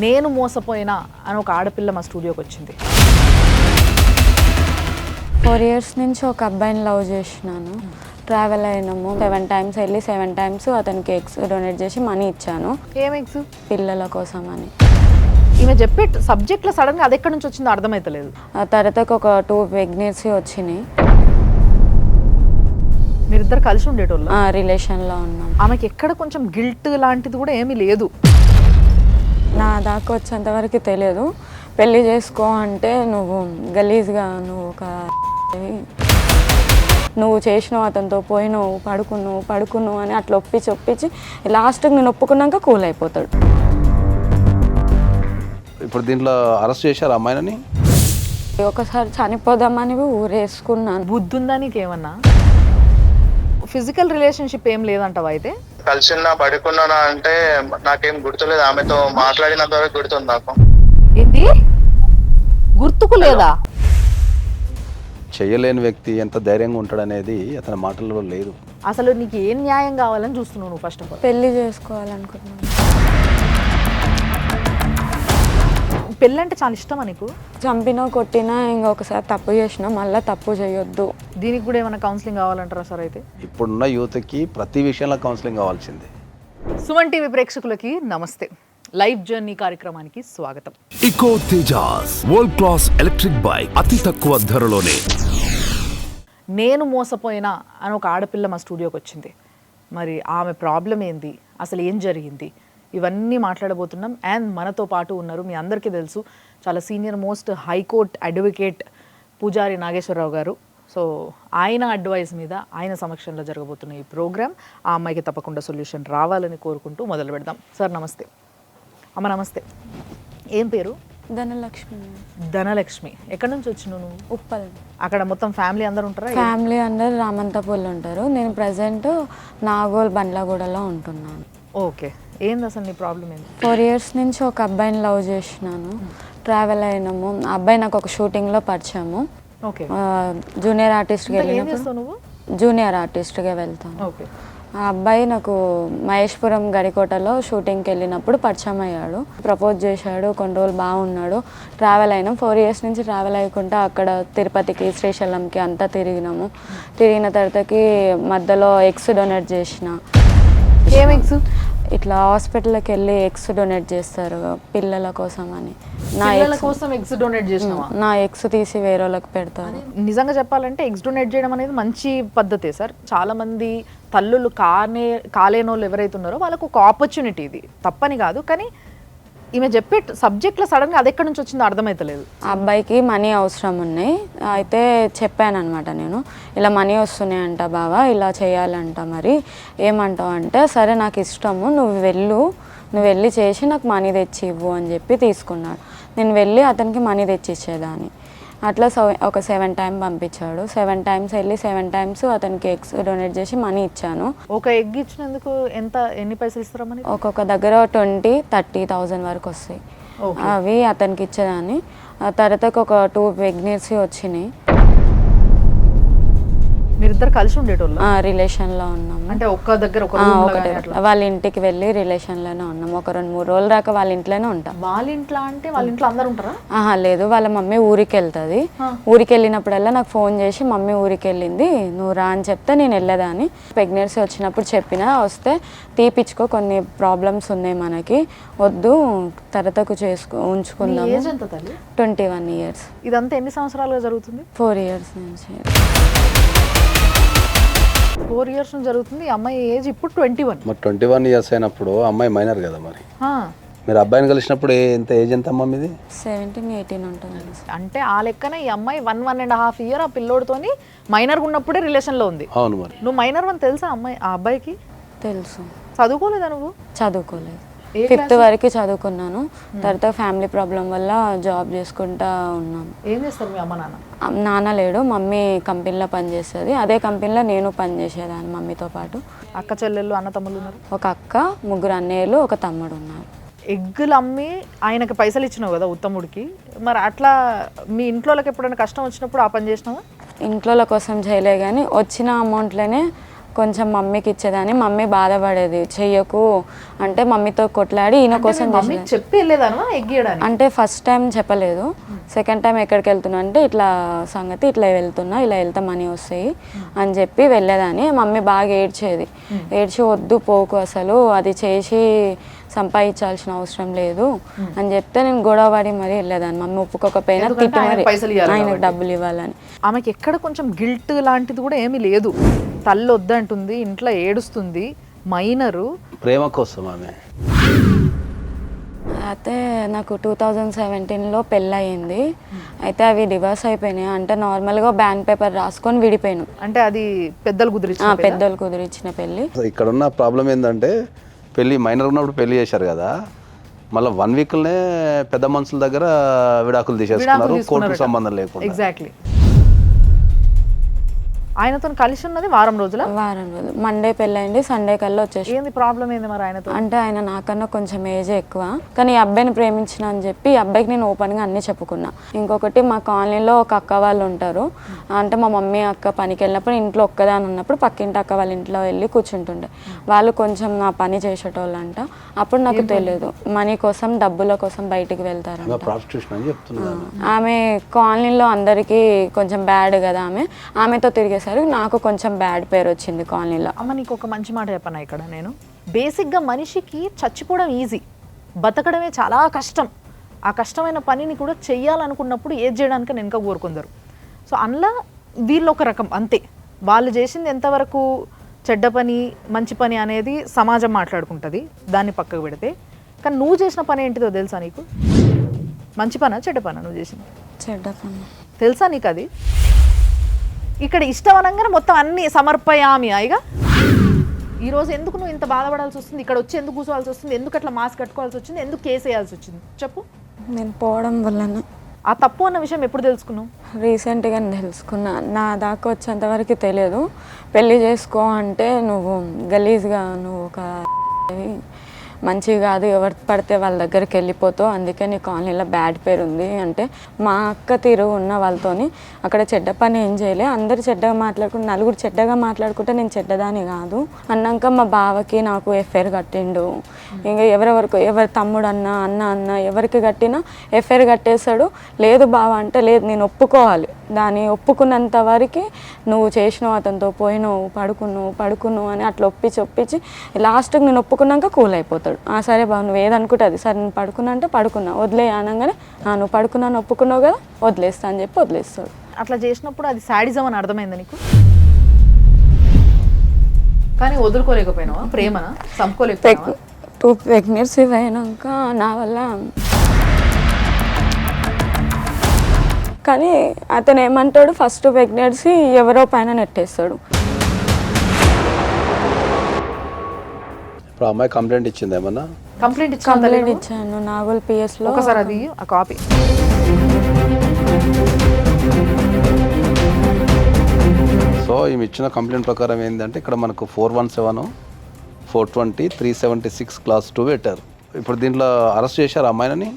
నేను మోసపోయినా అని ఒక ఆడపిల్ల మా స్టూడియోకి వచ్చింది. 4 years నుంచి ఒక అబ్బాయిని లవ్ చేసినాను. ట్రావెల్ అయినాము 7 times వెళ్ళి 7 times అతనికి ఎగ్స్ డొనేట్ చేసి మనీ ఇచ్చాను. ఏం ఎగ్స్? పిల్లల కోసం అని. ఈమె చెప్పే సబ్జెక్ట్లో సడన్గా అది ఎక్కడి నుంచి వచ్చిందో అర్థమవుతలేదు. ఆ తర్వాత ఒక 2 ప్రెగ్నెన్సీ వచ్చినాయి. మీరిద్దరు కలిసి ఉండేటోళ్ళు? రిలేషన్లో ఉన్నాం. ఆమెకి ఎక్కడ కొంచెం గిల్ట్ లాంటిది కూడా ఏమీ లేదు. నా దాకా వచ్చేంత వరకు తెలియదు. పెళ్లి చేసుకో అంటే నువ్వు గలీజ్గా నువ్వు చేసినావు, అతనితో పోయినావు, పడుకున్నావు అని అట్లా ఒప్పించి లాస్ట్కి నేను ఒప్పుకున్నాక కూల్ అయిపోతాడు. ఇప్పుడు దీంట్లో అరెస్ట్ చేశారు అమ్మాయిని. ఒకసారి చనిపోదామని ఊరేసుకున్నాను. బుద్ధి ఉందా నీకేమన్నా? ఫిజికల్ రిలేషన్షిప్ ఏం లేదంటావా? అయితే కలిసిన్నా పడుకున్నానా అంటే నాకేం గుర్తులేదు. ఆమెతో మాట్లాడినంత వరకు గుర్తుంది నాకు. ఏంటి గుర్తుకు లేదా? చేయలేని వ్యక్తి ఎంత ధైర్యంగా ఉంటాడనేది అతని మాటల్లో లేదు. అసలు నీకు ఏం న్యాయం కావాలని చూస్తున్నావు నువ్వు? ఫస్ట్ ఆఫ్ ఆల్ పెళ్లి చేసుకోవాలనుకుంటున్నాను. పెళ్ళంటే చాలా ఇష్టమా నీకు? చంపినా కొట్టినా ఇంకొకసారి తప్పు చేసినా మళ్ళీ తప్పు చేయొద్దు. దీనికి కూడా ఏమైనా కౌన్సిలింగ్ కావాలంటారా సార్? అయితే ఇప్పుడున్న యూత్కి ప్రతి విషయంలో కౌన్సిలింగ్ కావాల్సిందే. సుమన్ టీవీ ప్రేక్షకులకి నమస్తే. లైవ్ జర్నీ కార్యక్రమానికి స్వాగతం. Eco Tejas world class electric bike అతి తక్కువ ధరలోనే. నేను మోసపోయినా అని ఒక ఆడపిల్ల మా స్టూడియోకి వచ్చింది. మరి ఆమె ప్రాబ్లం ఏంది, అసలు ఏం జరిగింది, ఇవన్నీ మాట్లాడబోతున్నాం. అండ్ మనతో పాటు ఉన్నారు, మీ అందరికీ తెలుసు, చాలా సీనియర్ మోస్ట్ హైకోర్టు అడ్వకేట్ పూజారి నాగేశ్వరరావు గారు. సో ఆయన అడ్వైస్ మీద ఆయన సమక్షంలో జరగబోతున్న ఈ ప్రోగ్రామ్ ఆ అమ్మాయికి తప్పకుండా సొల్యూషన్ రావాలని కోరుకుంటూ మొదలు పెడదాం. సార్ నమస్తే. అమ్మ నమస్తే. ఏం పేరు? ధనలక్ష్మి. ధనలక్ష్మి. ఎక్కడి నుంచి వచ్చినావు నువ్వు? ఉప్పల్. అక్కడ మొత్తం ఫ్యామిలీ అందరు ఉంటారా? ఫ్యామిలీ అందరు రామంతపూర్లో ఉంటారు. నేను ప్రజెంట్ నాగోల్ బండ్లగూడలో ఉంటున్నాను. ఓకే. ఏంది అసలు నీ ప్రాబ్లం ఏంది? 4 years నుంచి ఒక అబ్బాయిని లవ్ చేసినాను. ట్రావెల్ అయినాము. ఆ అబ్బాయి నాకు ఒక షూటింగ్లో పరిచయము. ఓకే. జూనియర్ ఆర్టిస్ట్గా వెళ్ళినప్పుడు నువ్వు? జూనియర్ ఆర్టిస్ట్గా వెళ్తాను. ఓకే. ఆ అబ్బాయి నాకు మహేష్పురం గడికోటలో షూటింగ్కి వెళ్ళినప్పుడు పరిచయం అయ్యాడు. ప్రపోజ్ చేశాడు. కొన్ని రోజులు బాగున్నాడు. ట్రావెల్ అయినాం. 4 years నుంచి ట్రావెల్ అయ్యకుండా అక్కడ తిరుపతికి, శ్రీశైలంకి అంతా తిరిగినాము. తిరిగిన తర్వాతకి మధ్యలో ఎగ్స్ డొనేట్ చేసిన. ఏం ఎగ్స్? ఇట్లా హాస్పిటల్కి వెళ్ళి ఎగ్స్ డొనేట్ చేస్తారు పిల్లల కోసం అని. పిల్లల కోసం ఎగ్స్ డొనేట్ చేసినావా? నా ఎగ్స్ తీసి వేరే వాళ్ళకి పెడతారు. నిజంగా చెప్పాలంటే ఎగ్స్ డొనేట్ చేయడం అనేది మంచి పద్ధతే సార్. చాలా మంది తల్లులు కాలేని వాళ్ళు ఎవరైతే ఉన్నారో వాళ్ళకు ఒక ఆపర్చునిటీ, ఇది తప్పని కాదు. కానీ ఈమె చెప్పే సబ్జెక్ట్లో సడన్గా అది ఎక్కడి నుంచి వచ్చిందో అర్థమవుతలేదు. ఆ అబ్బాయికి మనీ అవసరం ఉన్నాయి. అయితే చెప్పాను అనమాట, నేను ఇలా మనీ వస్తున్నాయంట బావా, ఇలా చేయాలంట, మరి ఏమంటావు అంటే, సరే నాకు ఇష్టము, నువ్వు వెళ్ళి చేసి నాకు మనీ తెచ్చి ఇవ్వు అని చెప్పి తీసుకున్నాడు. నేను వెళ్ళి అతనికి మనీ తెచ్చి ఇచ్చేదాన్ని. అట్లా ఒక 7 times పంపించాడు. 7 times వెళ్ళి 7 times అతనికి ఎగ్స్ డొనేట్ చేసి మనీ ఇచ్చాను. ఒక ఎగ్ ఇచ్చినందుకు ఎన్ని పైసలు ఇస్తారమ్మని? ఒక్కొక్క దగ్గర 20,000-30,000 వరకు వస్తాయి. అవి అతనికి ఇచ్చేదాన్ని. తర్వాత ఒక 2 ప్రెగ్నెన్సీ వచ్చినాయి. మీరిద్దరు కలిసి ఉండేటోళ్ళు? రిలేషన్లో ఉన్నాము. అంటే ఒక్క దగ్గర వాళ్ళ ఇంటికి వెళ్ళి రిలేషన్లోనే ఉన్నాము. ఒక 2-3 రోజుల దాకా వాళ్ళ ఇంట్లోనే ఉంటాం. వాళ్ళ ఇంట్లో అంటే వాళ్ళ ఇంట్లో అందరు ఉంటారా? లేదు, వాళ్ళ మమ్మీ ఊరికి వెళ్తుంది. ఊరికి వెళ్ళినప్పుడల్లా నాకు ఫోన్ చేసి మమ్మీ ఊరికి వెళ్ళింది, నువ్వు రా అని చెప్తే నేను వెళ్ళేదాన్ని. ప్రెగ్నెన్సీ వచ్చినప్పుడు చెప్పినా, వస్తే తీపిచ్చుకో, కొన్ని ప్రాబ్లమ్స్ ఉన్నాయి మనకి, వద్దు తర్వాతకు ఉంచుకుందాము. 21 years. ఇదంతా ఎన్ని సంవత్సరాలుగా జరుగుతుంది? 4 years నుంచి. 4 years నుంచి జరుగుతుంది. ఈ అమ్మాయి ఏజ్ ఇప్పుడు 21. మరి 21 years అయినప్పుడు అమ్మాయి మైనర్ కదా. మరి మీరు అబ్బాయిని కలిసినప్పుడు ఎంత ఏజ్ ఎంత అమ్మ మీది? 17-18 ఉంటుంది. అంటే ఆ లెక్కన ఈ అమ్మాయి 1.5 year ఆ పిల్లోడితోని మైనర్గా ఉన్నప్పుడే రిలేషన్లో ఉంది. అవును. మరి నువ్వు మైనర్ అని తెలుసా ఆ అబ్బాయికి? తెలుసు. చదువుకోలేదా నువ్వు? చదువుకోలేదు. 5th వరకు చదువుకున్నాను. తర్వాత ఫ్యామిలీ ప్రాబ్లం వల్ల జాబ్ చేసుకుంటా ఉన్నాను. ఏం చేస్తారు మీ అమ్మ నాన్న? నాన్న లేడు, మమ్మీ కంపెనీలో పనిచేస్తుంది. అదే కంపెనీలో నేను పనిచేసేదాన్ని మమ్మీతో పాటు. అక్క చెల్లెళ్ళు, అన్న తమ్ముళ్ళు ఉన్నారు? ఒక అక్క, 3 అన్నయ్యలు, ఒక తమ్ముడు ఉన్నారు. ఎగ్గులు అమ్మి ఆయనకి పైసలు ఇచ్చినావు కదా ఉత్తముడికి, మరి అట్లా మీ ఇంట్లోకి ఎప్పుడైనా కష్టం వచ్చినప్పుడు ఆ పని చేసినావా? ఇంట్లో కోసం చేయలే, కానీ వచ్చిన అమౌంట్లోనే కొంచెం మమ్మీకి ఇచ్చేదాన్ని. మమ్మీ బాధపడేది, చెయ్యకు అంటే మమ్మీతో కొట్లాడి ఈయన కోసం మమ్మీకి చెప్పి వెళ్ళేదానా ఎగ్గేయడానికి? అంటే ఫస్ట్ టైం చెప్పలేదు, సెకండ్ టైం ఎక్కడికి వెళ్తున్నా అంటే ఇట్లా సంగతి ఇట్లా వెళ్తున్నా, ఇలా వెళ్తా మనీ వస్తాయి అని చెప్పి వెళ్ళేదాన్ని. మమ్మీ బాగా ఏడ్చేది, ఏడ్చి వద్దు పోకు అసలు అది చేసి సంపాదించాల్సిన అవసరం లేదు అని చెప్తే నేను గొడవ పడి మరీ వెళ్ళేదాన్ని. మమ్మీ ఒప్పుకోకపోయినా తిట్టి మరి ఆయనకు డబ్బులు ఇవ్వాలని. ఆమెకి ఎక్కడ కొంచెం గిల్ట్ లాంటిది కూడా ఏమీ లేదు. తల్లి వద్దంటుంది, ఇంట్లో ఏడుస్తుంది, మైనరు. ప్రేమ కోసం ఆమె. అయితే నాకు 2017లో పెళ్ళి అయ్యింది. అయితే అవి డివోర్స్ అయిపోయినాయి. అంటే నార్మల్గా బ్యాంక్ పేపర్ రాసుకొని విడిపోయాను. అంటే అది పెద్దలు కుదిరిచ్చిన పెళ్ళి. ఇక్కడ ఉన్న ప్రాబ్లం ఏంటంటే పెళ్ళి మైనర్ ఉన్నప్పుడు పెళ్లి చేశారు కదా, మళ్ళీ 1 వీక్లోనే పెద్ద మనుషుల దగ్గర విడాకులు తీసేసుకున్నారు, కోర్టుకు సంబంధం లేకుండా. ఎగ్జాక్ట్లీ. ఆయనతో కలిసి ఉన్నది వారం రోజులు. మండే పెళ్ళైంది, సండే కల్లా వచ్చేసి. ఏంది ప్రాబ్లం ఏంది మరి ఆయనతో? అంటే ఆయన నాకన్నా కొంచెం ఏజ్ ఎక్కువ, కానీ ఈ అబ్బాయిని ప్రేమించిన అని చెప్పి ఈ అబ్బాయికి నేను ఓపెన్గా అన్నీ చెప్పుకున్నా. ఇంకొకటి మా కాలనీలో ఒక అక్క వాళ్ళు ఉంటారు, అంటే మా మమ్మీ అక్క పనికి వెళ్ళినప్పుడు ఇంట్లో ఒక్కదాని ఉన్నప్పుడు పక్కింటి అక్క వాళ్ళ ఇంట్లో వెళ్ళి కూర్చుంటుండే. వాళ్ళు కొంచెం నా పని చేసేటోళ్ళు అంట. అప్పుడు నాకు తెలియదు, మనీ కోసం డబ్బుల కోసం బయటికి వెళ్తారు. ఆమె కాలనీలో అందరికీ కొంచెం బ్యాడ్ కదా, ఆమెతో తిరిగేసరికి నాకు కొంచెం బ్యాడ్ పేరు వచ్చింది కాలనీలో. అమ్మ నీకు ఒక మంచి మాట చెప్పనా ఇక్కడ నేను, బేసిక్గా మనిషికి చచ్చిపోవడం ఈజీ, బతకడమే చాలా కష్టం. ఆ కష్టమైన పనిని కూడా చెయ్యాలనుకున్నప్పుడు ఏది చేయడానికి వెనక కోరుకుందరు. సో అందులో వీళ్ళు ఒక రకం అంతే. వాళ్ళు చేసింది ఎంతవరకు చెడ్డ పని మంచి పని అనేది సమాజం మాట్లాడుకుంటుంది, దాన్ని పక్కకు పెడితే. కానీ నువ్వు చేసిన పని ఏంటిదో తెలుసా నీకు? మంచి పనా చెడ్డ పనా నువ్వు చేసింది? చెడ్డ పని. తెలుసా నీకు అది? ఇక్కడ ఇష్టం అనగానే మొత్తం అన్ని సమర్పయామి. ఇక ఈరోజు ఎందుకు నువ్వు ఇంత బాధపడాల్సి వస్తుంది? ఇక్కడ వచ్చి ఎందుకు కూర్చోవాల్సి వస్తుంది? ఎందుకు అట్లా మాస్క్ కట్టుకోవాల్సి వచ్చింది? ఎందుకు కేసు వేయాల్సి వచ్చింది చెప్పు? నేను పోవడం వల్లనే. ఆ తప్పు అన్న విషయం ఎప్పుడు తెలుసుకున్నావు? రీసెంట్గా తెలుసుకున్నా. నా దాకా వచ్చేంతవరకు తెలియదు. పెళ్ళి చేసుకో అంటే నువ్వు గలీజ్గా, నువ్వు ఒక మంచిగా కాదు, ఎవరు పడితే వాళ్ళ దగ్గరికి వెళ్ళిపోతావు, అందుకే నీ కాలనీలో బ్యాడ్ పేరు ఉంది అంటే. మా అక్క తీరు ఉన్న వాళ్ళతోని అక్కడ చెడ్డ పని ఏం చేయలే, అందరు చెడ్డగా మాట్లాడుకుంటే, నలుగురు చెడ్డగా మాట్లాడుకుంటే నేను చెడ్డదాని కాదు అన్నాక మా బావకి నాకు ఎఫ్ఐఆర్ కట్టిండు. ఇంకా ఎవరి తమ్ముడు అన్న ఎవరికి కట్టినా ఎఫ్ఐఆర్ కట్టేశాడు. లేదు బావ అంటే లేదు, నేను ఒప్పుకోవాలి, దాన్ని ఒప్పుకున్నంత వరకు నువ్వు చేసినావు, అతనితో పోయినావు, పడుకున్నావు అని అట్లా ఒప్పించి లాస్ట్కి నేను ఒప్పుకున్నాక కూల్ అయిపోతాడు. సరే బాబు నువ్వు ఏదనుకుంటే అది, సరే నేను పడుకున్నా అంటే పడుకున్నా, వదిలే అనగానే నువ్వు పడుకున్నాను ఒప్పుకున్నావు కదా వదిలేస్తా అని చెప్పి వదిలేస్తాడు. అట్లా చేసినప్పుడు అది శాడిజం అని అర్థమైందా నీకు? కానీ వదులుకోలేకపోయినావా? ప్రేమనా చంపుకోలేకపోయినావా? 2 ప్రెగ్నెన్సీ అయినాక నా వల్ల. కానీ అతను ఏమంటాడు, ఫస్ట్ ప్రెగ్నెన్సీ ఎవరో పైన నెట్టేస్తాడు. ఇప్పుడు అమ్మాయి కంప్లైంట్ ఇచ్చింది ఏమన్నా? కంప్లైంట్ ఇచ్చాను నాగోల్ PS లో. ఒకసారి అది ఆ కాపీ. సో ఈమె ఇచ్చిన కంప్లైంట్ ప్రకారం ఏంటంటే ఇక్కడ మనకు 417, 420, 376 Class 2 పెట్టారు. ఇప్పుడు దీంట్లో అరెస్ట్ చేశారు అమ్మాయిని?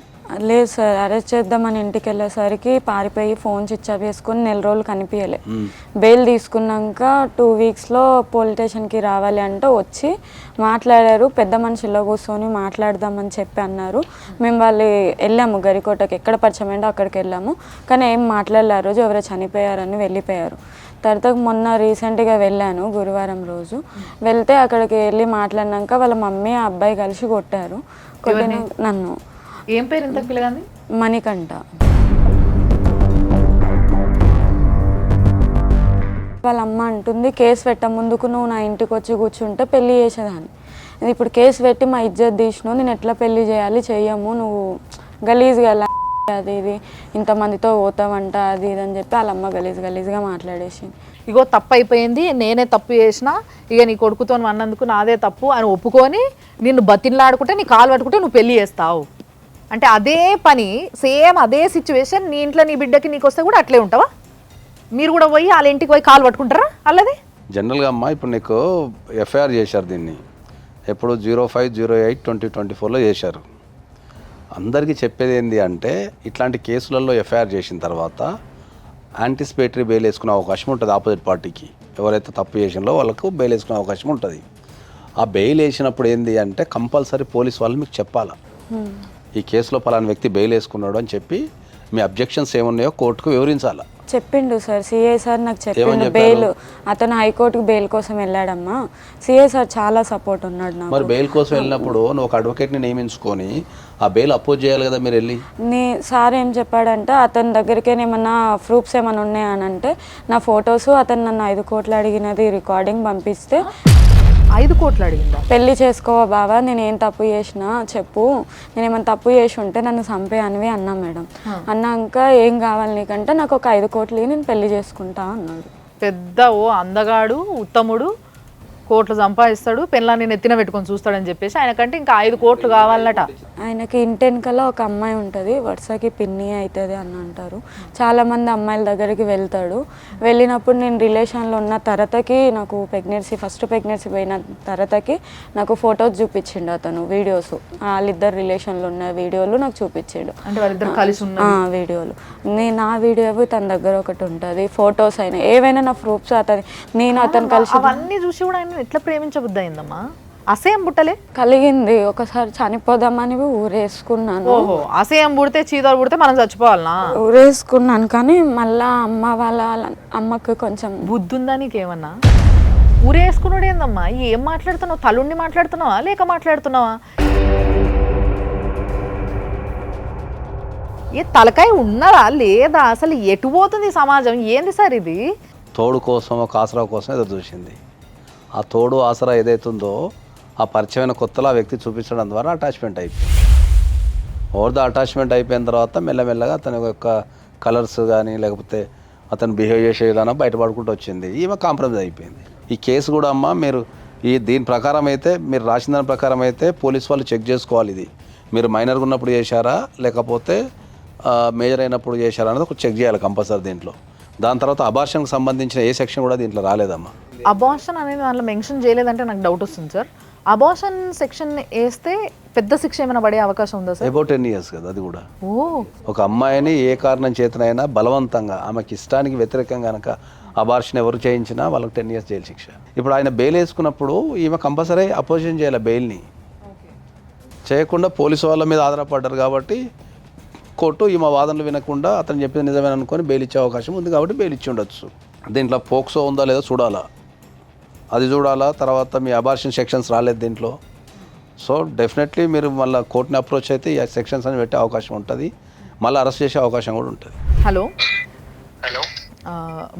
లేదు సార్, అరెస్ట్ చేద్దామని ఇంటికి వెళ్ళేసరికి పారిపోయి ఫోన్ స్విచ్ ఆఫ్ చేసుకుని 4 రోజులు కనిపించలే. బెయిల్ తీసుకున్నాక 2 వీక్స్లో పోలీస్ స్టేషన్కి రావాలి అంటే వచ్చి మాట్లాడారు. పెద్ద మనుషుల్లో కూర్చొని మాట్లాడదామని చెప్పి అన్నారు. మేము వాళ్ళు వెళ్ళాము గరికోటకి, ఎక్కడ పరిచయం ఏంటో అక్కడికి వెళ్ళాము. కానీ ఏం మాట్లాడలే. ఆ రోజు ఎవరో చనిపోయారని వెళ్ళిపోయారు. తర్వాత మొన్న రీసెంట్గా వెళ్ళాను గురువారం రోజు. వెళ్తే అక్కడికి వెళ్ళి మాట్లాడినాక వాళ్ళ మమ్మీ ఆ అబ్బాయి కలిసి కొట్టారు. నన్ను. ఏం పేరు ఎంత పిల్లగాంది? మణికంఠ. వాళ్ళ అమ్మ అంటుంది కేసు పెట్ట ముందుకు నువ్వు నా ఇంటికి వచ్చి కూర్చుంటే పెళ్లి చేసేదాన్ని, ఇప్పుడు కేసు పెట్టి మా ఇజ్జత్ తీసినావు, నేను ఎట్లా పెళ్లి చేయాలి, చెయ్యము, నువ్వు గలీజ్గా అది ఇది ఇంతమందితో పోతావంట అది ఇది అని చెప్పి వాళ్ళ అమ్మ గలీజ్గా మాట్లాడేసి. ఇగో తప్పు అయిపోయింది, నేనే తప్పు చేసిన, ఇక నీ కొడుకుతో అన్నందుకు నాదే తప్పు అని ఒప్పుకొని నిన్ను బతిన్లాడుకుంటే నీ కాలు పట్టుకుంటే నువ్వు పెళ్లి చేస్తావు అంటే అదే పని సేమ్ అదే సిచ్యువేషన్ నీ ఇంట్లో నీ బిడ్డకి నీకు వస్తే కూడా అట్లే ఉంటావా? మీరు కూడా పోయి వాళ్ళ ఇంటికి పోయి కాలు పట్టుకుంటారా? అల్లది జనరల్గా అమ్మా ఇప్పుడు నీకు ఎఫ్ఐఆర్ చేశారు, దీన్ని ఎప్పుడు 05/08/2024లో చేశారు. అందరికీ చెప్పేది ఏంటి అంటే ఇట్లాంటి కేసులలో ఎఫ్ఐఆర్ చేసిన తర్వాత యాంటిసిపేటరీ బెయిల్ వేసుకునే అవకాశం ఉంటుంది ఆపోజిట్ పార్టీకి. ఎవరైతే తప్పు చేసినో వాళ్ళకు బెయిల్ వేసుకునే అవకాశం ఉంటుంది. ఆ బెయిల్ వేసినప్పుడు ఏంది అంటే కంపల్సరీ పోలీస్ వాళ్ళు మీకు చెప్పాలా, ఈ కేసులో పలానా వ్యక్తి బెయిల్ వేసుకున్నాడు అని చెప్పి మీ అబ్జెక్షన్స్ ఏమున్నాయో కోర్టుకు వివరించాలా. చెప్పిండు సార్, సిఐ సార్ నాకు చెప్పిండు బెయిల్, అతను హైకోర్టుకి బెయిల్ కోసం వెళ్ళాడమ్మా. సిఐ సార్ చాలా సపోర్ట్ ఉన్నాడు నాకు. మరి బెయిల్ కోసం వెళ్ళినప్పుడు నువ్వు ఒక అడ్వకేట్ని నియమించుకొని ఆ బెయిల్ అపోజ్ చేయాలి కదా మీరు వెళ్ళి. సార్ ఏం చెప్పాడంటే అతని దగ్గరికి ఏమన్నా ప్రూఫ్స్ ఏమైనా ఉన్నాయనంటే నా ఫొటోస్, అతను నన్ను 5 కోట్లు అడిగినది రికార్డింగ్ పంపిస్తే 5 కోట్లు అడిగిందా? పెళ్లి చేసుకోవా బావా, నేను ఏం తప్పు చేసినా చెప్పు, నేను ఏమైనా తప్పు చేసి ఉంటే నన్ను చంపే అనివి అన్నా మేడం. అన్నాక ఏం కావాలి నీకంటే నాకు ఒక 5 కోట్లు నేను పెళ్లి చేసుకుంటా అన్నాడు. పెద్ద అందగాడు ఉత్తముడు, కోట్లు సంపాదిస్తాడు, పెళ్ళాన్ని నెత్తిన పెట్టుకొని చూస్తాడని చెప్పేసి ఆయనకంటే ఇంకా 5 కోట్లు కావాలట. ఆయనకి ఇంటెనకల ఒక అమ్మాయి ఉంటుంది, వరుసకి పిన్ని అవుతుంది అని అంటారు. చాలామంది అమ్మాయిల దగ్గరికి వెళ్తాడు. వెళ్ళినప్పుడు నేను రిలేషన్లో ఉన్న తర్వాతకి నాకు ఫస్ట్ ప్రెగ్నెన్సీ పోయిన తర్వాతకి నాకు ఫొటోస్ చూపించిండు అతను, వీడియోస్, వాళ్ళిద్దరు రిలేషన్లో ఉన్న వీడియోలు నాకు చూపించాడు. అంటే వాళ్ళిద్దరు కలిసి ఉన్న వీడియోలు, నా వీడియో తన దగ్గర ఒకటి ఉంటుంది, ఫొటోస్ అయినా ఏవైనా నా ప్రూఫ్స్ నేను అతను కలిసి అవన్నీ చూసి కూడా ఆయన ఎట్లా ప్రేమించబుద్ధి అయిందమ్మా? అసేయం పుట్టలే కలిగింది. ఒకసారి చనిపోదామని ఊరేసుకున్నాను. ఓహో, అసేయం పుడితే చీదలు పుడితే మనం చచ్చిపోవాలనా? ఊరేసుకున్నాను, కానీ మళ్ళా అమ్మ వాళ్ళ అమ్మకు కొంచెం బుద్ధి ఉందా నీకేమన్నా? ఊరేసుకున్నాడు ఏందమ్మా? ఏం మాట్లాడుతున్నావు? తలుండి మాట్లాడుతున్నావా లేక మాట్లాడుతున్నావా? ఏ తలకాయ ఉన్నారా లేదా? అసలు ఎటు పోతుంది సమాజం? ఏంది సార్ ఇది? తోడు కోసం ఒక ఆసరా కోసం ఎదురు చూసింది. ఆ తోడు ఆసరా ఏదైతుందో ఆ పరిచయమైన కొత్తలో ఆ వ్యక్తి చూపించడం ద్వారా అటాచ్మెంట్ అయిపోయింది. ఓవర్ద అటాచ్మెంట్ అయిపోయిన తర్వాత మెల్లమెల్లగా అతని యొక్క కలర్స్ కానీ లేకపోతే అతను బిహేవ్ చేసే విధానం బయటపడుకుంటూ వచ్చింది. ఈమె కాంప్రమైజ్ అయిపోయింది. ఈ కేసు కూడా అమ్మ మీరు దీని ప్రకారం అయితే మీరు రాసిన దాని ప్రకారం అయితే పోలీస్ వాళ్ళు చెక్ చేసుకోవాలి. ఇది మీరు మైనర్గా ఉన్నప్పుడు చేశారా లేకపోతే మేజర్ అయినప్పుడు చేశారా అనేది ఒక చెక్ చేయాలి కంపల్సరీ దీంట్లో. దాని తర్వాత అబార్షన్కి సంబంధించిన ఏ సెక్షన్ కూడా దీంట్లో రాలేదమ్మా. అబార్షన్ అనేది దాంట్లో మెన్షన్ చేయలేదంటే నాకు డౌట్ వస్తుంది సార్. అబార్షన్ సెక్షన్ వేస్తే పెద్ద శిక్ష ఏమైనా పడే అవకాశం ఉందా సార్? అబౌట్ 10 years కదా అది కూడా. ఓ, ఒక అమ్మాయిని ఏ కారణం చేతనైనా బలవంతంగా ఆమెకి ఇష్టానికి వ్యతిరేకంగా కనుక అబార్షన్ ఎవరు చేయించినా వాళ్ళకి 10 years జైలు శిక్ష. ఇప్పుడు ఆయన బెయిల్ వేసుకున్నప్పుడు ఈమె కంపల్సరీ అపోజిషన్ చేయాలి. బెయిల్ని చేయకుండా పోలీసు వాళ్ళ మీద ఆధారపడ్డారు కాబట్టి కోర్టు ఈమె వాదనలు వినకుండా అతను చెప్పింది నిజమేన అనుకొని బెయిల్ ఇచ్చే అవకాశం ఉంది కాబట్టి బెయిల్ ఇచ్చి ఉండొచ్చు. దీంట్లో పోక్సో ఉందా లేదా చూడాలా, అది చూడాలా. తర్వాత మీ అబార్షన్ సెక్షన్స్ రాలేదు దీంట్లో. సో డెఫినెట్లీ మీరు మళ్ళీ కోర్టుని అప్రోచ్ అయితే ఈ సెక్షన్స్ అని పెట్టే అవకాశం ఉంటుంది, మళ్ళీ అరెస్ట్ చేసే అవకాశం కూడా ఉంటుంది. హలో హలో,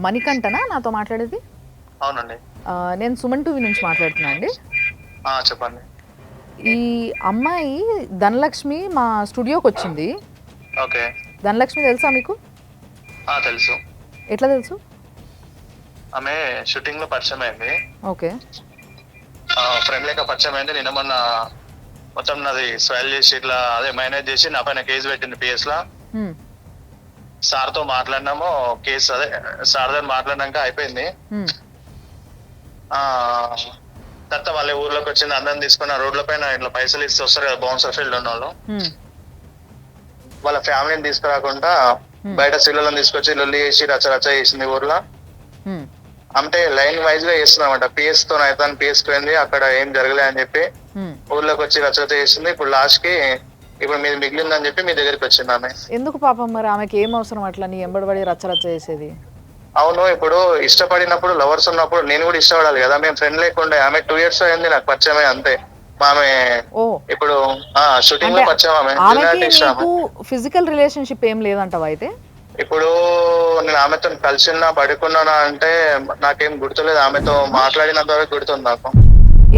మణికంఠనా నాతో మాట్లాడేది? అవునండి. నేను సుమన్ టీవీ నుంచి మాట్లాడుతున్నా అండి. చెప్పండి. ఈ అమ్మాయి ధనలక్ష్మి మా స్టూడియోకి వచ్చింది. ఓకే. ధనలక్ష్మి తెలుసా మీకు? తెలుసు. ఎట్లా తెలుసు? ఆమె షూటింగ్ లో పరిచయం అయింది. ఓకే. ఫ్రెండ్ లెక్క పరిచయం అయింది. నిన్న మొన్న మొత్తం నాది స్వైల్ చేసి ఇట్లా అదే మేనేజ్ చేసి నా పైన కేసు పెట్టింది PS లా. సార్ తో మాట్లాడినాము, కేసు అదే సార్ దగ్గర మాట్లాడినాక అయిపోయింది. తర్వాత వాళ్ళ ఊర్లోకి వచ్చింది, అందరం తీసుకున్న రోడ్ల పైన ఇట్లా పైసలు ఇస్తే వస్తారు కదా బౌన్సర్ ఫీల్డ్ ఉన్న వాళ్ళు, వాళ్ళ ఫ్యామిలీని తీసుకురాకుండా బయట సిల్లులను తీసుకొచ్చి లొల్లి చేసి రచ్చ చేసింది ఊర్లో. అంటే లైన్ వైజ్ గా చేస్తున్నామంట. PS తో అయితే PS పోయింది, అక్కడ ఏం జరగలే అని చెప్పి ఊర్లోకి వచ్చి రచ్చ చేసింది. ఇప్పుడు లాస్ట్ కి ఇప్పుడు మీది మిగిలిందని చెప్పి మీ దగ్గరికి వచ్చింది ఆమె. ఎందుకు పాపం మరి ఆమెకి ఏం అవసరం అట్లా నీ ఎంబడబడి రచ్చ చేసేది? అవును, ఇప్పుడు ఇష్టపడినప్పుడు లవర్స్ ఉన్నప్పుడు నేను కూడా ఇష్టపడాలి కదా. మేము ఫ్రెండ్ లేకుండా ఆమె 2 years అయింది నాకు పరిచయమే అంతే. ఆమె ఇప్పుడు షూటింగ్ లో పరిచయం. ఆమె ఫిజికల్ రిలేషన్షిప్ ఏం లేదంటావా అయితే? ఇప్పుడు నేను ఆమెతో కలిసినా పడుకున్నానా అంటే నాకేం గుర్తులేదు. ఆమెతో మాట్లాడినంత వరకు గుర్తుంది నాకు.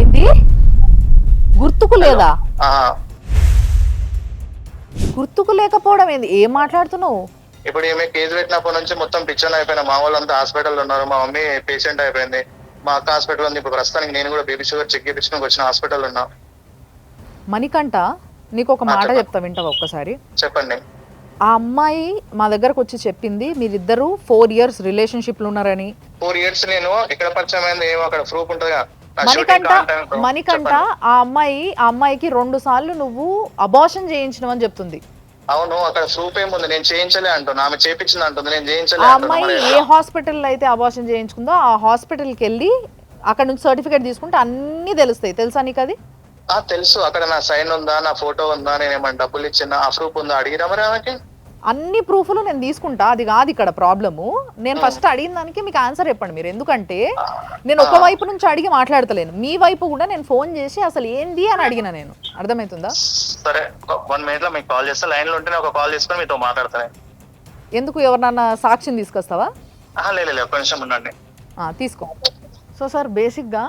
ఏంటి గుర్తుకు లేదా? గుర్తుకు లేకపోవడం ఏంది? ఏం మాట్లాడుతున్నావు? ఇప్పుడు ఈమె కేసు పెట్టినప్పటి నుంచి మొత్తం పిక్చర్ అయిపోయినా. మా వాళ్ళంతా హాస్పిటల్ ఉన్నారు, మా మమ్మీ పేషెంట్ అయిపోయింది, మా అక్క హాస్పిటల్ ఉంది. ఇప్పుడు ప్రస్తుతానికి నేను కూడా బీపీ షుగర్ చెక్ చేయించుకుని వచ్చిన హాస్పిటల్ ఉన్నా. మణికంఠ, నీకు ఒక మాట చెప్తా, వింటావా ఒక్కసారి? చెప్పండి. ఆ అమ్మాయి మా దగ్గరకు వచ్చి చెప్పింది మీరిద్దరు 4 years రిలేషన్షిప్ లో ఉన్నారని. 4 years నేను ఎక్కడ పరిచయం అయింది ఏమో అక్కడ ప్రూఫ్ ఉంటుంది. మణికంఠ, ఆ అమ్మాయికి 2 సార్లు నువ్వు అబార్షన్ చేయించినవని చెప్తుంది. అవును అక్కడ ప్రూఫ్ ఏముంది, నేను చేయించలే అంటున్నా, ఆమె చేయించింది అంటుంది, నేను చేయించలే ఆ అంటున్నా. అమ్మాయి ఏ హాస్పిటల్లో అయితే అబార్షన్ చేయించుకుందో ఆ హాస్పిటల్కి వెళ్ళి అక్కడ నుంచి సర్టిఫికేట్ తీసుకుంటే అన్నీ తెలుస్తాయి. తెలుసా నీకు అది? తెలుసు, అక్కడ నా సైన్ ఉందా, నా ఫోటో ఉందా, నేను ఏమైనా డబ్బులు ఇచ్చినా ఆ ప్రూఫ్ ఉందా అడిగిరా మరి ఆమెకి? అన్ని ప్రూఫ్లు నేను తీసుకుంటా, అది కాదు ఇక్కడ ప్రాబ్లము. నేను ఫస్ట్ అడిగిన దానికి మీకు ఆన్సర్ చెప్పండి మీరు. ఎందుకంటే నేను ఒక వైపు నుంచి అడిగి మాట్లాడతలేను, మీ వైపు కూడా నేను ఫోన్ చేసి అసలు ఏంది అని అడిగిన. నేను అర్థమవుతుందా? సరే 1 minute లో మీకు కాల్ చేస్తా, లైన్ లో ఉంటే ఒక కాల్ చేసుకొని మీతో మాట్లాడతాను. ఎందుకు, ఎవరినన్నా సాక్షిని తీసుకొస్తావా? లేదు ఒక్క నిమిషం ఉండండి. తీసుకో. సో సార్, బేసిక్గా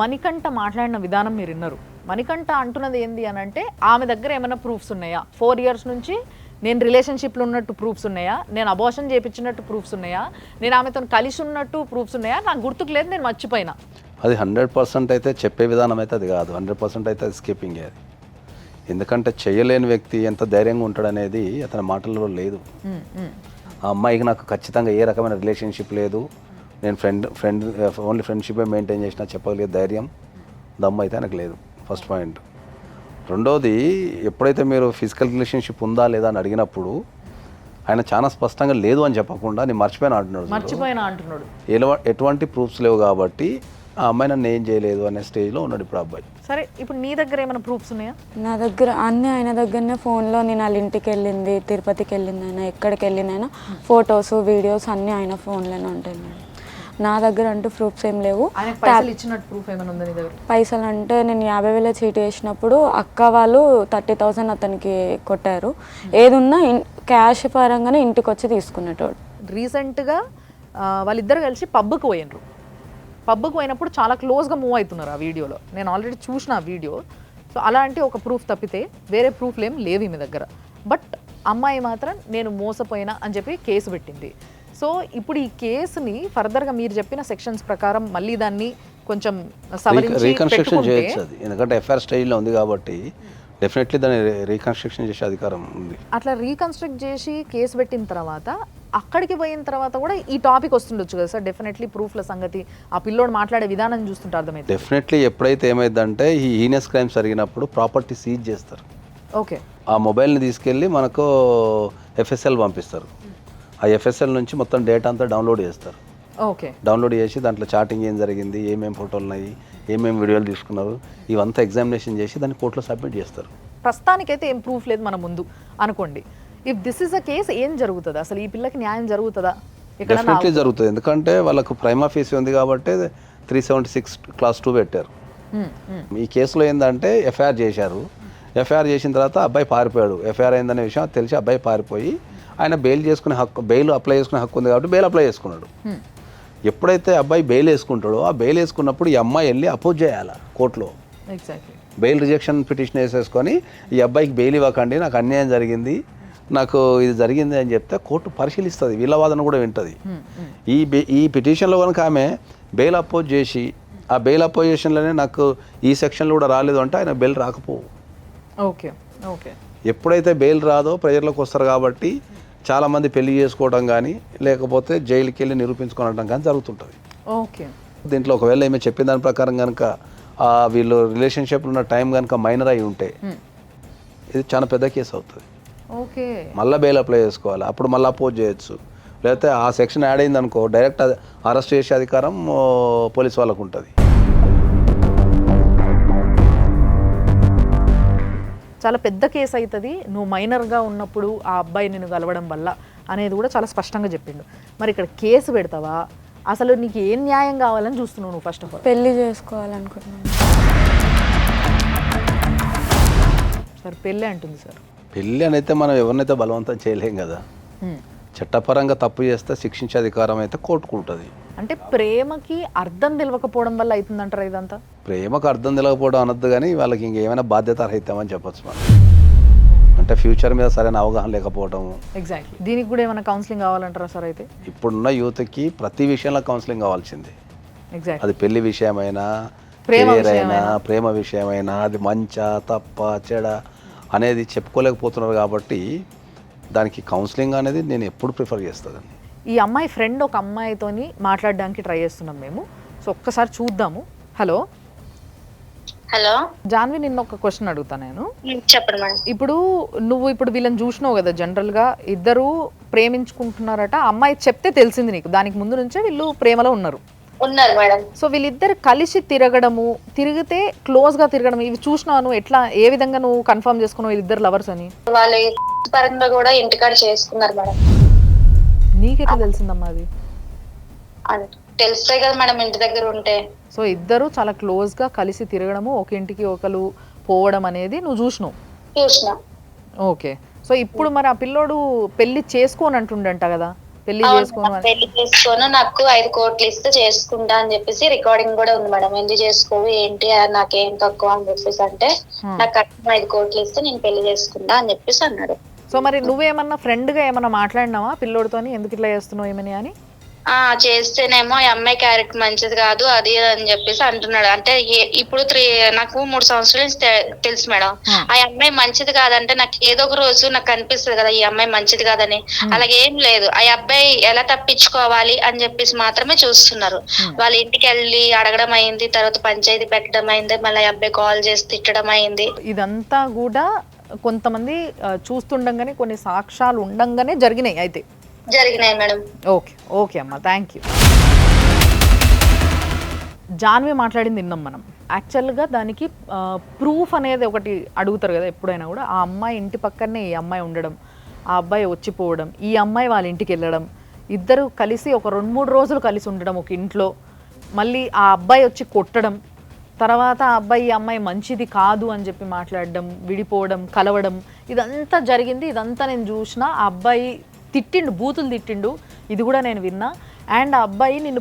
మణికంఠ మాట్లాడిన విధానం మీరు విన్నారు. మణికంఠ అంటున్నది ఏంది అని అంటే, ఆమె దగ్గర ఏమైనా ప్రూఫ్స్ ఉన్నాయా, 4 years నుంచి నేను రిలేషన్షిప్లో ఉన్నట్టు ప్రూఫ్స్ ఉన్నాయా, నేను అబార్షన్ చేయించినట్టు ప్రూఫ్స్ ఉన్నాయా, నేను ఆమెతో కలిసి ఉన్నట్టు ప్రూఫ్స్ ఉన్నాయా, నాకు గుర్తుకు లేదు, నేను మర్చిపోయినా. అది 100% అయితే చెప్పే విధానం అయితే అది కాదు, 100% అయితే అది స్కిప్పింగ్. అది ఎందుకంటే చేయలేని వ్యక్తి ఎంత ధైర్యంగా ఉంటాడు అనేది అతని మాటల్లో లేదు. ఆ అమ్మాయికి నాకు ఖచ్చితంగా ఏ రకమైన రిలేషన్షిప్ లేదు, నేను ఓన్లీ ఫ్రెండ్షిపే మెయింటైన్ చేసినా చెప్పగలిగే ధైర్యం దమ్ము అయితే నాకు లేదు. First point. రెండోది, ఎప్పుడైతే మీరు ఫిజికల్ రిలేషన్షిప్ ఉందా లేదా అని అడిగినప్పుడు ఆయన చాలా స్పష్టంగా లేదు అని చెప్పకుండా నేను మర్చిపోయినా అంటున్నాడు. ఎటువంటి ప్రూఫ్స్ లేవు కాబట్టి ఆ అమ్మాయి నన్ను ఏం చేయలేదు అనే స్టేజ్లో ఉన్నాడు ఇప్పుడు అబ్బాయి. సరే, ఇప్పుడు నీ దగ్గర ఏమైనా ప్రూఫ్స్ ఉన్నాయా? నా దగ్గర అన్నీ ఆయన దగ్గరనే ఫోన్లో, నేను వాళ్ళ ఇంటికి వెళ్ళింది, తిరుపతికి వెళ్ళింది అయినా, ఎక్కడికి వెళ్ళినైనా ఫొటోస్ వీడియోస్ అన్నీ ఆయన ఫోన్లోనే ఉంటాయి మేడం. నా దగ్గర అంటూ ప్రూఫ్స్ ఏం లేవు. పైసలు ఇచ్చినట్టు ప్రూఫ్ ఏమైనా ఉందా నీ దగ్గర? పైసలు అంటే నేను 50,000 చీటీ వేసినప్పుడు అక్క వాళ్ళు 30,000 అతనికి కొట్టారు. ఏదున్నా క్యాష్ పరంగానే ఇంటికి వచ్చి తీసుకునేటోడు. రీసెంట్గా వాళ్ళిద్దరు కలిసి పబ్కి పోయినరు. పబ్కి పోయినప్పుడు చాలా క్లోజ్గా మూవ్ అవుతున్నారు ఆ వీడియోలో. నేను ఆల్రెడీ చూసిన ఆ వీడియో. సో అలాంటి ఒక ప్రూఫ్ తప్పితే వేరే ప్రూఫ్లు ఏం లేవు ఈమె దగ్గర. బట్ అమ్మాయి మాత్రం నేను మోసపోయినా అని చెప్పి కేసు పెట్టింది. సో ఇప్పుడు ఈ కేసుని ఫర్దర్గా మీరు చెప్పిన సెక్షన్స్ ప్రకారం మళ్ళీ దాన్ని కొంచెం రీకన్స్ట్రక్షన్ చేయొచ్చు అది, ఎందుకంటే ఎఫ్ఐఆర్ స్టేజ్లో ఉంది కాబట్టి డెఫినెట్లీ దాన్ని రీకన్స్ట్రక్షన్ చేసే అధికారం ఉంది. అట్లా రీకన్స్ట్రక్ట్ చేసి కేసు పెట్టిన తర్వాత అక్కడికి పోయిన తర్వాత కూడా ఈ టాపిక్ వస్తుండొచ్చు కదా సార్? డెఫినెట్లీ ప్రూఫ్ల సంగతి, ఆ పిల్లోడు మాట్లాడే విధానం చూస్తుంటే అర్థమైంది. డెఫినెట్లీ ఎప్పుడైతే ఏమైందంటే ఈ హీనియస్ క్రైమ్స్ జరిగినప్పుడు ప్రాపర్టీ సీజ్ చేస్తారు. ఓకే. ఆ మొబైల్ని తీసుకెళ్ళి మనకు ఎఫ్ఎస్ఎల్ పంపిస్తారు. ఆ ఎఫ్ఎస్ఎల్ నుంచి మొత్తం డేటా అంతా డౌన్లోడ్ చేస్తారు. ఓకే. డౌన్లోడ్ చేసి దాంట్లో చాటింగ్ ఏం జరిగింది, ఏమేమి ఫోటోలు ఉన్నాయి, ఏమేమి వీడియోలు తీసుకున్నారు, ఇవంతా ఎగ్జామినేషన్ చేసి దాన్ని కోర్టులో సబ్మిట్ చేస్తారు. ప్రస్తుతానికైతే ఏం ప్రూఫ్ లేదు మన ముందు అనుకోండి. If this is a case ఏం జరుగుతుంది అసలు? ఈ పిల్లకి న్యాయం జరుగుతుందా? డెఫినెట్లీ జరుగుతుంది, ఎందుకంటే వాళ్ళకు ప్రైమా ఫేసి ఉంది కాబట్టి 376 Class 2 పెట్టారు. ఈ కేసులో ఏంటంటే ఎఫ్ఐఆర్ చేశారు. ఎఫ్ఐఆర్ చేసిన తర్వాత అబ్బాయి పారిపోయాడు. ఎఫ్ఐఆర్ అయిందనే విషయం తెలిసి అబ్బాయి పారిపోయి ఆయన బెయిల్ అప్లై చేసుకునే హక్కు ఉంది కాబట్టి బెయిల్ అప్లై చేసుకున్నాడు. ఎప్పుడైతే అబ్బాయి బెయిల్ వేసుకుంటాడో ఆ బెయిల్ వేసుకున్నప్పుడు ఈ అమ్మాయి వెళ్ళి అపోజ్ చేయాలి కోర్టులో. ఎగ్జాక్ట్లీ. బెయిల్ రిజెక్షన్ పిటిషన్ వేసేసుకొని ఈ అబ్బాయికి బెయిల్ ఇవ్వకండి, నాకు అన్యాయం జరిగింది, నాకు ఇది జరిగింది అని చెప్తే కోర్టు పరిశీలిస్తుంది, వీళ్ళ వాదన కూడా వింటుంది. ఈ పిటిషన్లో కనుక ఆమె బెయిల్ అపోజ్ చేసి ఆ బెయిల్ అపోజిషన్లోనే నాకు ఈ సెక్షన్లో కూడా రాలేదు అంటే ఆయన బెయిల్ రాకపోవు. ఓకే. ఓకే. ఎప్పుడైతే బెయిల్ రాదో ప్రజల్లోకి వస్తారు కాబట్టి చాలామంది పెళ్లి చేసుకోవడం కానీ లేకపోతే జైలుకి వెళ్ళి నిరూపించుకోవడం కానీ జరుగుతుంటుంది. ఓకే. దీంట్లో ఒకవేళ ఏమో చెప్పిన దాని ప్రకారం కనుక వీళ్ళు రిలేషన్షిప్లో ఉన్న టైం కనుక మైనర్ అయి ఉంటే ఇది చాలా పెద్ద కేసు అవుతుంది. ఓకే. మళ్ళీ బెయిల్ అప్లై చేసుకోవాలి, అప్పుడు మళ్ళీ అపోజ్ చేయొచ్చు. లేకపోతే ఆ సెక్షన్ యాడ్ అయింది అనుకో డైరెక్ట్ అరెస్ట్ చేసే అధికారం పోలీస్ వాళ్ళకు ఉంటుంది. చాలా పెద్ద కేసు అవుతుంది నువ్వు మైనర్గా ఉన్నప్పుడు ఆ అబ్బాయి నిన్ను కలవడం వల్ల అనేది కూడా చాలా స్పష్టంగా చెప్పిండు. మరి ఇక్కడ కేసు పెడతావా? అసలు నీకు ఏం న్యాయం కావాలని చూస్తున్నావు నువ్వు? ఫస్ట్ ఆఫ్ ఆల్ పెళ్లి చేసుకోవాలనుకుంటున్నాను సార్. పెళ్ళి అంటుంది సార్. పెళ్ళి అని అయితే మనం ఎవరినైతే బలవంతం చేయలేం కదా. చట్టపరంగా తప్పు చేస్తే శిక్షించే అధికారం అయితే కోర్టుకుంటుంది. అంటే ప్రేమకి అర్థం తెలియకపోవడం వల్ల అవుతుందంటారా ఇదంతా? ప్రేమకు అర్థం తెలియకపోవడం అనొద్దు, కానీ వాళ్ళకి ఇంకేమైనా బాధ్యత రహితమని చెప్పొచ్చు మనం. అంటే ఫ్యూచర్ మీద సరైన అవగాహన లేకపోవడం. ఎగ్జాక్ట్లీ. దీనికి కూడా ఏమైనా కౌన్సిలింగ్ కావాలంటారా సార్? అయితే ఇప్పుడున్న యూత్కి ప్రతి విషయంలో కౌన్సిలింగ్ కావాల్సిందే. ఎగ్జాక్ట్లీ. అది పెళ్లి విషయమైనా, ప్రేమ విషయమైనా, అది మంచా తప్ప చెడ అనేది చెప్పుకోలేకపోతున్నారు కాబట్టి దానికి కౌన్సిలింగ్ అనేది నేను ఎప్పుడు ప్రిఫర్ చేస్తాను. ఈ అమ్మాయి ఫ్రెండ్ ఒక అమ్మాయితోని మాట్లాడడానికి ట్రై చేస్తున్నాం మేము. సో ఒక్కసారి చూద్దాము. హలో హలో జాన్వి, నిన్న ఒక క్వశ్చన్ అడుగుతా నేను. చెప్పండి మేడం. ఇప్పుడు వీళ్ళని చూసినావు కదా, జనరల్ గా ఇద్దరు ప్రేమించుకుంటున్నారట. అమ్మాయి చెప్తే తెలిసింది నీకు, దానికి ముందు నుంచే వీళ్ళు ప్రేమలో ఉన్నారు. ఉన్నారు మేడం. సో వీళ్ళిద్దరు కలిసి తిరిగితే క్లోజ్ గా తిరగడం, ఇవి చూసినావు నువ్వు? ఎట్లా, ఏ విధంగా నువ్వు కన్ఫర్మ్ చేసుకున్నావు వీళ్ళిద్దరు లవర్స్ అని? వాళ్ళు పరంగా కూడా ఇంటికాడ చేసుకున్నారు మేడం. నీకెట్లా తెలిసిందమ్మా అది? తెలుస్తే కదా మేడం ఇంటి దగ్గర ఉంటే. సో ఇద్దరు చాలా క్లోజ్ గా కలిసి తిరగడము, ఒక ఇంటికి ఒకరు పోవడం అనేది నువ్వు చూసినావు? చూసిన. ఓకే. సో ఇప్పుడు మరి ఆ పిల్లోడు పెళ్లి చేసుకోని అంటుండంట కదా, పెళ్లి చేసుకోను పెళ్లి చేసుకోను, నాకు 5 కోట్లు ఇస్తే చేసుకుంటా అని చెప్పేసి రికార్డింగ్ కూడా ఉంది మేడం. ఎందుకు చేసుకోవు ఏంటి, నాకేం తక్కువ అని చెప్పేసి అంటే, నాకు కట్నం 5 కోట్లు ఇస్తే నేను పెళ్లి చేసుకుంటా అని చెప్పేసి అన్నాడు. సో మరి నువ్వేమన్నా ఫ్రెండ్ గా ఏమన్నా మాట్లాడినావా పిల్లోడితోని, ఎందుకు ఇట్లా చేస్తున్నావు ఏమని అని? చేస్తేనేమో ఈ అమ్మాయి క్యారెక్టర్ మంచిది కాదు అది అని చెప్పేసి అంటున్నాడు. అంటే ఇప్పుడు నాకు 3 సంవత్సరాల నుంచి తెలుసు మేడం. ఆ అమ్మాయి మంచిది కాదంటే నాకు ఏదో ఒక రోజు నాకు అనిపిస్తుంది కదా ఈ అమ్మాయి మంచిది కాదని. అలాగే ఏం లేదు, ఆ అబ్బాయి ఎలా తప్పించుకోవాలి అని చెప్పేసి మాత్రమే చూస్తున్నారు. వాళ్ళ ఇంటికి వెళ్ళి అడగడం అయింది, తర్వాత పంచాయతీ పెట్టడం అయింది, మళ్ళీ ఆ అబ్బాయి కాల్ చేసి తిట్టడం అయింది. ఇదంతా కూడా కొంతమంది చూస్తుండగానే, కొన్ని సాక్ష్యాలు ఉండంగానే జరిగినాయి అయితే? జరిగినాయి మేడం. ఓకే ఓకే అమ్మా, థ్యాంక్ యూ. జాన్వి మాట్లాడింది విన్నాం మనం. యాక్చువల్గా దానికి ప్రూఫ్ అనేది ఒకటి అడుగుతారు కదా ఎప్పుడైనా కూడా. ఆ అమ్మాయి ఇంటి పక్కనే ఈ అమ్మాయి ఉండడం, ఆ అబ్బాయి వచ్చిపోవడం, ఈ అమ్మాయి వాళ్ళ ఇంటికి వెళ్ళడం, ఇద్దరు కలిసి ఒక 2-3 రోజులు కలిసి ఉండడం ఒక ఇంట్లో, మళ్ళీ ఆ అబ్బాయి వచ్చి కొట్టడం, తర్వాత ఆ అబ్బాయి ఈ అమ్మాయి మంచిది కాదు అని చెప్పి మాట్లాడడం, విడిపోవడం, కలవడం, ఇదంతా జరిగింది. ఇదంతా నేను చూసిన. ఆ అబ్బాయి తిట్టిండు, బూతులు తిట్టిండు, ఇది కూడా నేను విన్నా. అండ్ ఆ అబ్బాయి నిన్ను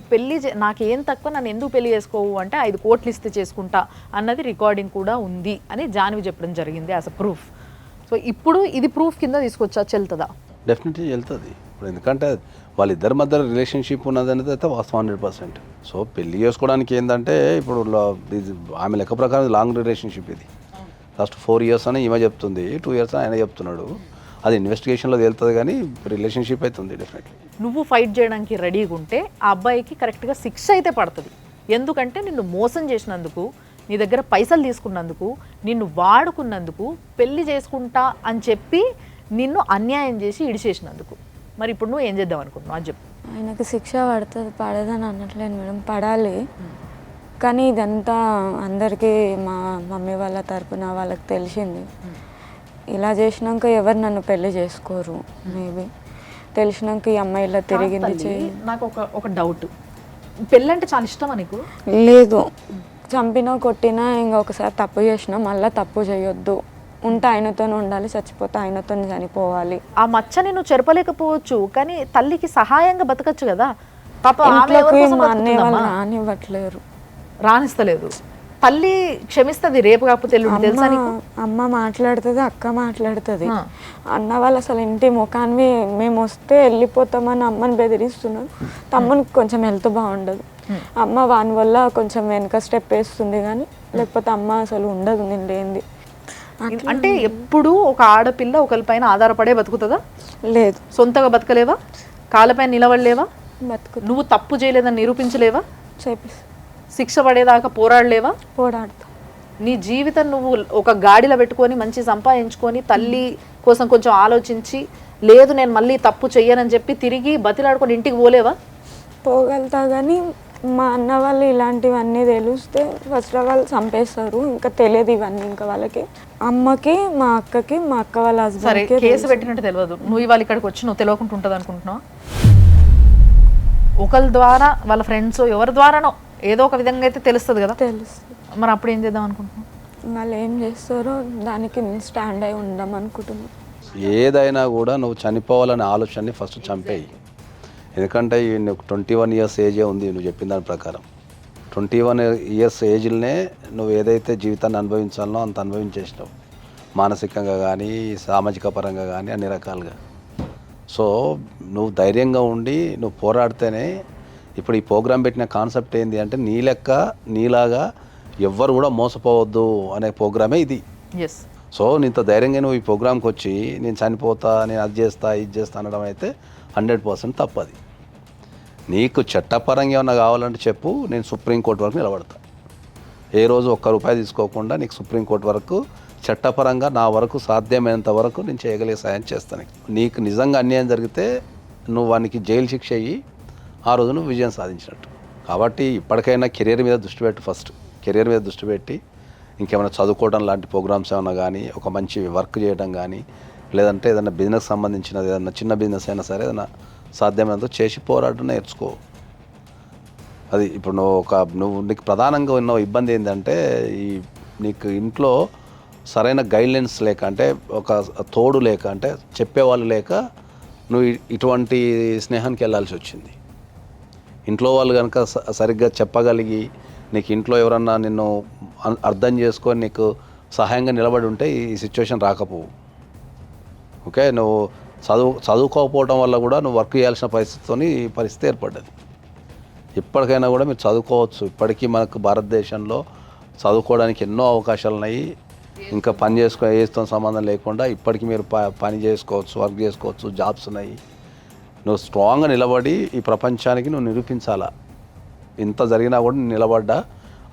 నాకేం తక్కువ, నన్ను ఎందుకు పెళ్లి చేసుకోవు అంటే 5 కోట్లు ఇస్తే చేసుకుంటా అన్నది రికార్డింగ్ కూడా ఉంది అని జాన్వి చెప్పడం జరిగింది యాజ్ అ ప్రూఫ్. సో ఇప్పుడు ఇది ప్రూఫ్ కింద తీసుకొచ్చా, చెల్తుందా? డెఫినెట్లీ వెళ్తుంది. ఇప్పుడు ఎందుకంటే వాళ్ళిద్దరి మధ్య రిలేషన్షిప్ ఉన్నది అనేది అయితే వాస్తవం 100%. సో పెళ్లి చేసుకోవడానికి ఏంటంటే ఇప్పుడు ఇది ఆమె లెక్క ప్రకారం లాంగ్ రిలేషన్షిప్. ఇది లాస్ట్ 4 years అని ఈమె చెప్తుంది, 2 years అని ఆయన చెప్తున్నాడు. అది ఇన్వెస్టిగేషన్లో తేలుతుంది, కానీ రిలేషన్షిప్ అయితే ఉంది డెఫినెట్లీ. నువ్వు ఫైట్ చేయడానికి రెడీగా ఉంటే ఆ అబ్బాయికి కరెక్ట్గా శిక్ష అయితే పడుతుంది. ఎందుకంటే నిన్ను మోసం చేసినందుకు, నీ దగ్గర పైసలు తీసుకున్నందుకు, నిన్ను వాడుకున్నందుకు, పెళ్లి చేసుకుంటా అని చెప్పి నిన్ను అన్యాయం చేసి ఇడిచేసినందుకు. మరి ఇప్పుడు నువ్వు ఏం చేద్దాం అనుకుంటున్నావు అది చెప్పు. ఆయనకు శిక్ష పడదని అనట్లేదు మేడం, పడాలి. కానీ ఇదంతా అందరికీ మా మమ్మీ వాళ్ళ తరపున వాళ్ళకి తెలిసింది. ఇలా చేసినాక ఎవరు నన్ను పెళ్లి చేసుకోరు. మేబీ తెలిసినాక ఈ అమ్మాయి ఇలా తిరిగింది. నాకు ఒక డౌట్, పెళ్ళంటే చాలా ఇష్టమా నీకు? లేదు, చంపినా కొట్టినా ఇంకొకసారి తప్పు చేసినా మళ్ళీ తప్పు చేయొద్దు. ఉంటే ఆయనతోనే ఉండాలి, చచ్చిపోతే ఆయనతో చనిపోవాలి. ఆ మచ్చని నువ్వు చెరపలేకపోవచ్చు, కానీ తల్లికి సహాయంగా బతకచ్చు కదా. పాప మా అన్నయ్య వాళ్ళు రానివ్వట్లేరు, రానిస్తలేదు. తల్లి క్షమిస్తుంది రేపు కాకపోతే ఎల్లుండి, తెలుసా నీకు? అమ్మ మాట్లాడుతుంది, అక్క మాట్లాడుతుంది. అన్న వాళ్ళు అసలు ఇంటి ముఖాన్ని మేము వస్తే వెళ్ళిపోతామని అమ్మని బెదిరిస్తున్నారు. తమ్మునికి కొంచెం హెల్త్ బాగుండదు, అమ్మ వాని వల్ల కొంచెం వెనక స్టెప్ వేస్తుంది, కానీ లేకపోతే అమ్మ అసలు ఉండదు నేను లేనిది. అంటే ఎప్పుడు ఒక ఆడపిల్ల ఒకరిపైన ఆధారపడే బతుకుతుందా? లేదు. సొంతగా బతకలేవా? కాళ్ళపైన నిలబడలేవా? బతుకు. నువ్వు తప్పు చేయలేదని నిరూపించలేవా? చేపిస్తా. శిక్ష పడేదాకా పోరాడలేవా? పోరాడతా. నీ జీవితం నువ్వు ఒక గాడిలో పెట్టుకొని మంచి సంపాదించుకొని తల్లి కోసం కొంచెం ఆలోచించి, లేదు నేను మళ్ళీ తప్పు చెయ్యనని చెప్పి తిరిగి బతిలాడుకొని ఇంటికి పోలేవా? పోగలుగుతా, కానీ మా అన్న వాళ్ళు ఇలాంటివన్నీ తెలిస్తే ఫస్ట్ వాళ్ళు చంపేస్తారు. ఇంకా తెలియదు ఇవన్నీ ఇంకా వాళ్ళకి, అమ్మకి, మా అక్కకి, మా అక్క వాళ్ళ హస్బెండ్. కేసు పెట్టినట్టు తెలియదు, నువ్వు ఇవాళ ఇక్కడికి వచ్చి నువ్వు తెలియకుండా ఉంటుంది అనుకుంటున్నావు? ఒకరి ద్వారా, వాళ్ళ ఫ్రెండ్స్ ఎవరి ద్వారానో ఏదో ఒక విధంగా అయితే తెలుస్తుంది కదా. తెలుస్తుంది. మరి అప్పుడు ఏం చేద్దాం అనుకుంటున్నావు? వాళ్ళు ఏం చేస్తారో దానికి నేను స్టాండ్ అయి ఉందాం అనుకుంటున్నాను. ఏదైనా కూడా నువ్వు చనిపోవాలనే ఆలోచనని ఫస్ట్ చంపేయి. ఎందుకంటే నీకు 21 years ఏజే ఉంది. నువ్వు చెప్పిన దాని ప్రకారం 21 years ఏజ్లనే నువ్వు ఏదైతే జీవితాన్ని అనుభవించాలనో అంత అనుభవించేసినావు, మానసికంగా కానీ సామాజిక పరంగా కానీ అన్ని రకాలుగా. సో నువ్వు ధైర్యంగా ఉండి నువ్వు పోరాడితేనే. ఇప్పుడు ఈ ప్రోగ్రాం పెట్టిన కాన్సెప్ట్ ఏంటి అంటే, నీ లెక్క నీలాగా ఎవ్వరు కూడా మోసపోవద్దు అనే ప్రోగ్రామే ఇది. సో నీతో ధైర్యంగా నువ్వు ఈ ప్రోగ్రాంకి వచ్చి నేను చనిపోతా, నేను అది చేస్తా, ఇది చేస్తా అనడం అయితే 100% తప్పది. నీకు చట్టపరంగా ఏమన్నా కావాలంటే చెప్పు, నేను సుప్రీంకోర్టు వరకు నిలబడతా. ఏ రోజు ఒక్క రూపాయి తీసుకోకుండా నీకు సుప్రీంకోర్టు వరకు చట్టపరంగా నా వరకు సాధ్యమైనంత వరకు నేను చేయగలిగే సాయం చేస్తాను. నీకు నిజంగా అన్యాయం జరిగితే నువ్వు వానికి జైలు శిక్ష అయ్యి ఆ రోజు నువ్వు విజయం సాధించినట్టు. కాబట్టి ఇప్పటికైనా కెరీర్ మీద దృష్టి పెట్టు. ఫస్ట్ కెరీర్ మీద దృష్టి పెట్టి ఇంకేమైనా చదువుకోవడం లాంటి ప్రోగ్రామ్స్ ఏమైనా కానీ, ఒక మంచి వర్క్ చేయడం కానీ, లేదంటే ఏదైనా బిజినెస్ సంబంధించినది ఏదైనా చిన్న బిజినెస్ అయినా సరే ఏదైనా సాధ్యమైనంత చేసి పోరాటం నేర్చుకో. అది ఇప్పుడు నువ్వు నీకు ప్రధానంగా ఉన్న ఇబ్బంది ఏంటంటే నీకు ఇంట్లో సరైన గైడ్లైన్స్ లేక, అంటే ఒక తోడు లేక, అంటే చెప్పేవాళ్ళు లేక నువ్వు ఇటువంటి స్నేహానికి వెళ్ళాల్సి వచ్చింది. ఇంట్లో వాళ్ళు కనుక సరిగ్గా చెప్పగలిగి నీకు ఇంట్లో ఎవరన్నా నిన్ను అర్థం చేసుకొని నీకు సహాయంగా నిలబడి ఉంటే ఈ సిచ్యువేషన్ రాకపోవు. ఓకే, నువ్వు చదువుకోకపోవడం వల్ల కూడా నువ్వు వర్క్ చేయాల్సిన పరిస్థితి ఏర్పడ్డది. ఇప్పటికైనా కూడా మీరు చదువుకోవచ్చు. ఇప్పటికీ మనకు భారతదేశంలో చదువుకోవడానికి ఎన్నో అవకాశాలు ఉన్నాయి. ఇంకా పని ఏతో సంబంధం లేకుండా ఇప్పటికీ మీరు పని చేసుకోవచ్చు, వర్క్ చేసుకోవచ్చు, జాబ్స్ ఉన్నాయి. నువ్వు స్ట్రాంగ్గా నిలబడి ఈ ప్రపంచానికి నువ్వు నిరూపించాలా. ఇంత జరిగినా కూడా నిలబడ్డా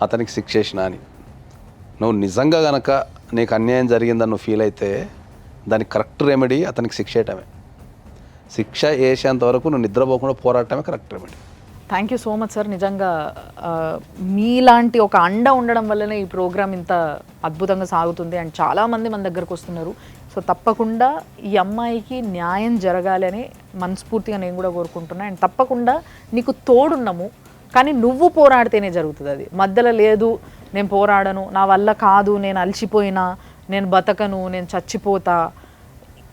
అతనికి శిక్ష చేసిన అని. నువ్వు నిజంగా కనుక నీకు అన్యాయం జరిగిందని నువ్వు ఫీల్ అయితే దానికి కరెక్ట్ రెమెడీ అతనికి శిక్ష వేయటమే. శిక్ష వేసేంత వరకు నువ్వు నిద్రపోకుండా పోరాటమే correct remedy. Thank you so much sir. నిజంగా మీలాంటి ఒక అండ ఉండడం వల్లనే ఈ ప్రోగ్రామ్ ఇంత అద్భుతంగా సాగుతుంది అండ్ చాలామంది మన దగ్గరకు వస్తున్నారు. సో తప్పకుండా ఈ అమ్మాయికి న్యాయం జరగాలి అని మనస్ఫూర్తిగా నేను కూడా కోరుకుంటున్నాను. అండ్ తప్పకుండా నీకు తోడున్నాము, కానీ నువ్వు పోరాడితేనే జరుగుతుంది. అది మధ్యలో లేదు, నేను పోరాడను, నా వల్ల కాదు, నేను అలసిపోయినా, నేను బతకను, నేను చచ్చిపోతా,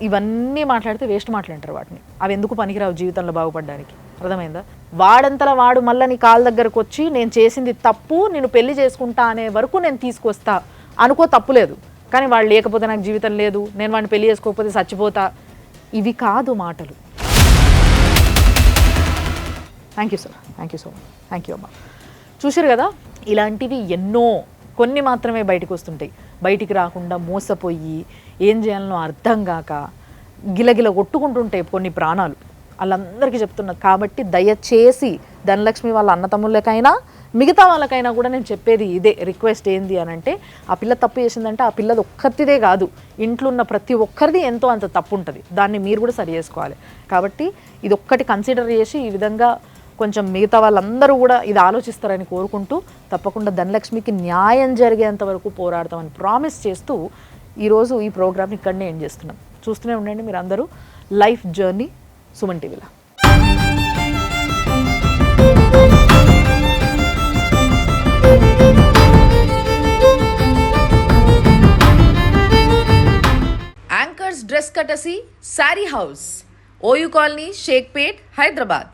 ఇవన్నీ మాట్లాడితే వేస్ట్ మాట్లాడతారు. వాటిని అవి ఎందుకు పనికిరావు జీవితంలో బాగుపడడానికి. అర్థమైందా? వాడంతలా వాడు మళ్ళీ నీ కాళ్ళ దగ్గరకు వచ్చి నేను చేసింది తప్పు, నేను పెళ్లి చేసుకుంటా అనే వరకు నేను తీసుకొస్తా అనుకో, తప్పు లేదు. కానీ వాడు లేకపోతే నాకు జీవితం లేదు, నేను వాడిని పెళ్లి చేసుకోకపోతే చచ్చిపోతా, ఇవి కాదు మాటలు. Thank you sir, thank you so much. Thank you అమ్మా. చూసారు కదా, ఇలాంటివి ఎన్నో, కొన్ని మాత్రమే బయటకు వస్తుంటాయి. బయటికి రాకుండా మోసపోయి ఏం చేయాలనో అర్థం కాక గిలగిల కొట్టుకుంటుంటాయి కొన్ని ప్రాణాలు. వాళ్ళందరికీ చెప్తున్నా. కాబట్టి దయచేసి ధనలక్ష్మి వాళ్ళ అన్నతమ్ముళ్ళకైనా మిగతా వాళ్ళకైనా కూడా నేను చెప్పేది ఇదే రిక్వెస్ట్. ఏంది అని అంటే, ఆ పిల్ల తప్పు చేసిందంటే ఆ పిల్లది ఒక్కరిదే కాదు, ఇంట్లో ఉన్న ప్రతి ఒక్కరిది ఎంతో అంత తప్పు ఉంటుంది. దాన్ని మీరు కూడా సరి చేసుకోవాలి. కాబట్టి ఇది ఒక్కటి కన్సిడర్ చేసి ఈ విధంగా కొంచెం మిగతా వాళ్ళందరూ కూడా ఇది ఆలోచిస్తారని కోరుకుంటూ, తప్పకుండా ధనలక్ష్మికి న్యాయం జరిగేంత వరకు పోరాడతామని ప్రామిస్ చేస్తూ ఈరోజు ఈ ప్రోగ్రామ్ని ఇక్కడనే ఎండ్ చేస్తున్నాం. చూస్తూనే ఉండండి మీరు అందరూ లైఫ్ జర్నీ సుమన్ టీవీలో. Anchors dress courtesy sari house, OU colony, Shaikpet, Hyderabad.